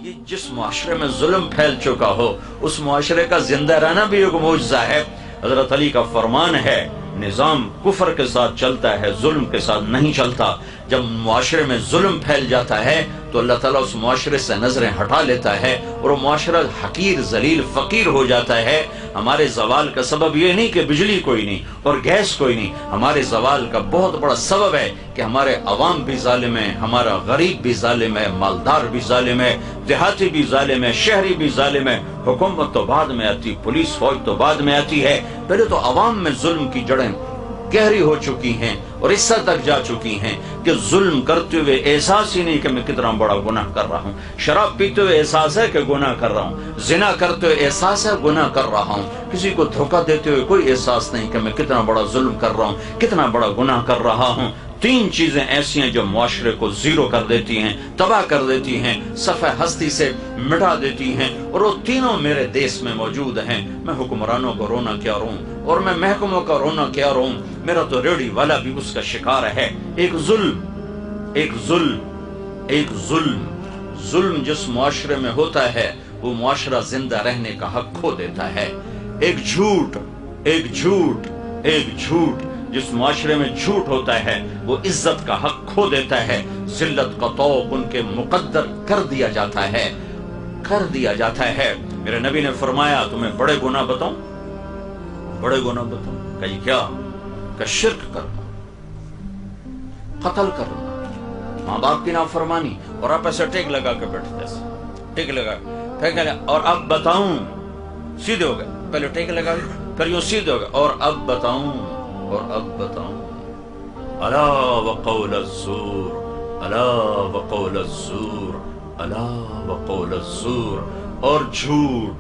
یہ جس معاشرے میں ظلم پھیل چکا ہو اس معاشرے کا زندہ رہنا بھی ایک معجزہ ہے۔ حضرت علی کا فرمان ہے نظام کفر کے ساتھ چلتا ہے، ظلم کے ساتھ نہیں چلتا۔ جب معاشرے میں ظلم پھیل جاتا ہے تو اللہ تعالیٰ اس معاشرے سے نظریں ہٹا لیتا ہے اور وہ معاشرہ حقیر ذلیل فقیر ہو جاتا ہے۔ ہمارے زوال کا سبب یہ نہیں کہ بجلی کوئی نہیں اور گیس کوئی نہیں، ہمارے زوال کا بہت بڑا سبب ہے کہ ہمارے عوام بھی ظالم ہیں، ہمارا غریب بھی ظالم ہے، مالدار بھی ظالم ہے، دیہاتی بھی ظالم ہے، شہری بھی ظالم ہے۔ حکومت تو بعد میں آتی، پولیس فوج تو بعد میں آتی ہے، پہلے تو عوام میں ظلم کی جڑیں گہری ہو چکی ہیں اور اس حد تک جا چکی ہیں کہ ظلم کرتے ہوئے احساس ہی نہیں کہ میں کتنا بڑا گناہ کر رہا ہوں۔ شراب پیتے ہوئے احساس ہے کہ گناہ کر رہا ہوں، زنا کرتے ہوئے احساس ہے گناہ کر رہا ہوں، کسی کو دھوکہ دیتے ہوئے کوئی احساس نہیں کہ میں کتنا بڑا ظلم کر رہا ہوں، کتنا بڑا گناہ کر رہا ہوں۔ تین چیزیں ایسی ہیں جو معاشرے کو زیرو کر دیتی ہیں، تباہ کر دیتی ہیں، صفحہ ہستی سے مٹا دیتی ہیں، اور وہ تینوں میرے دیس میں موجود ہیں۔ میں حکمرانوں کو رونا کیا روں اور میں محکموں کا رونا کیا روں، میرا تو ریڑھی والا بھی اس کا شکار ہے۔ ایک ظلم جس معاشرے میں ہوتا ہے وہ معاشرہ زندہ رہنے کا حق کھو دیتا ہے۔ ایک جھوٹ جس معاشرے میں جھوٹ ہوتا ہے وہ عزت کا حق کھو دیتا ہے، ذلت کا طوق ان کے مقدر کر دیا جاتا ہے۔ میرے نبی نے فرمایا تمہیں بڑے گناہ بتاؤں؟ کہی کیا؟ کہ شرک کرنا، قتل کرنا، ماں باپ کی نافرمانی، اور آپ ایسے ٹیک لگا کے بیٹھتے ہیں، ٹیک لگا پھر اور اب بتاؤں، سیدھے ہو گئے، پہلے ٹیک لگا پھر یوں سیدھے ہو گئے، اور اب بتاؤں الا وقول الزور، اور جھوٹ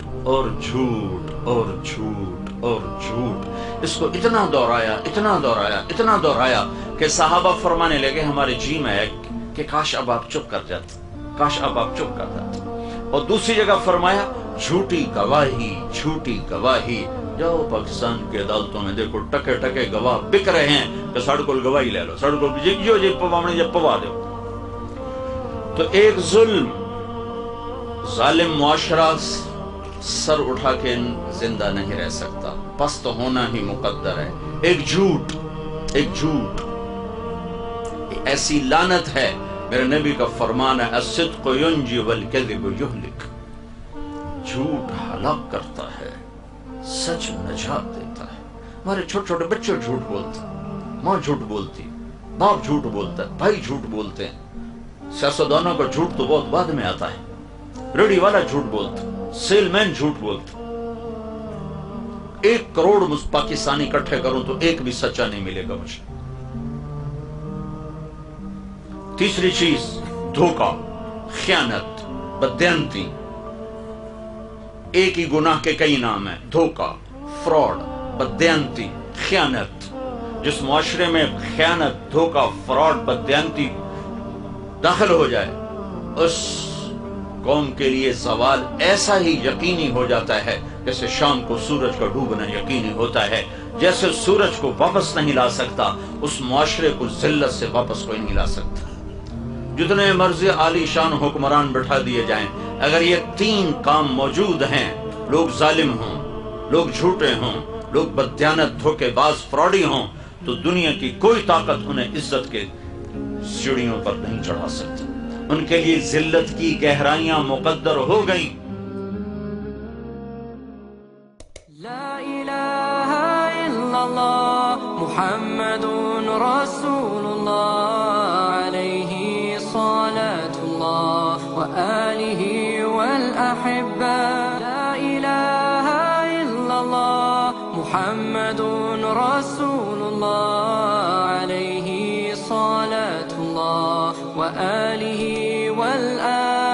اس کو اتنا دہرایا کہ صحابہ فرمانے لگے ہمارے جی میں ہے کہ کاش اب آپ چپ کر جاتے۔ اور دوسری جگہ فرمایا جھوٹی گواہی، جاؤ پاکستان کے عدالتوں میں دیکھو ٹکے گواہ بک رہے ہیں کہ ساڑھ کول گواہی لے لو، ساڑھ کول جی پواونے جب پوا دو۔ تو ایک ظالم معاشرہ سر اٹھا کے زندہ نہیں رہ سکتا، پست ہونا ہی مقدر ہے۔ ایک جھوٹ ایسی لعنت ہے، میرے نبی کا فرمان ہے الصدق ینجی والکذب یہلک، جھوٹ ہلاک کرتا ہے، سچ نجات دیتا ہے۔ ہمارے چھوٹے چھوٹے بچے جھوٹ بولتے ہیں، ماں جھوٹ بولتی، باپ جھوٹ بولتا ہے، بھائی جھوٹ بولتے ہیں۔ سیاستدانوں کا جھوٹ تو بہت بعد میں آتا ہے، ریڈی والا جھوٹ بولتا، سیل مین جھوٹ بولتا۔ 1 کروڑ پاکستانی اکٹھے کروں تو ایک بھی سچا نہیں ملے گا مجھے۔ تیسری چیز دھوکہ، خیانت، بددیانتی، ایک ہی گناہ کے کئی نام ہیں، دھوکہ، فراڈ، بددیانتی، خیانت۔ جس معاشرے میں خیانت، دھوکہ، فراڈ، بددیانتی داخل ہو جائے اس قوم کے لیے زوال ایسا ہی یقینی ہو جاتا ہے جیسے شام کو سورج کا ڈوبنا یقینی ہوتا ہے۔ جیسے سورج کو واپس نہیں لا سکتا اس معاشرے کو ذلت سے واپس کوئی نہیں لا سکتا۔ جتنے مرضی عالی شان حکمران بٹھا دیے جائیں، اگر یہ 3 کام موجود ہیں، لوگ ظالم ہوں، لوگ جھوٹے ہوں، لوگ بددیانت، دھوکے باز، فراڈی ہوں، تو دنیا کی کوئی طاقت انہیں عزت کے سیڑھیوں پر نہیں چڑھا سکتی۔ ان کے لیے ذلت کی گہرائیاں مقدر ہو گئیں۔ لا الہ الا اللہ محمد رسول اللہ علیہ صلاة اللہ وآلہ والأحبہ۔ لا الہ الا اللہ محمد رسول اللہ علیہ صلاة اللہ وآلہ والآلہ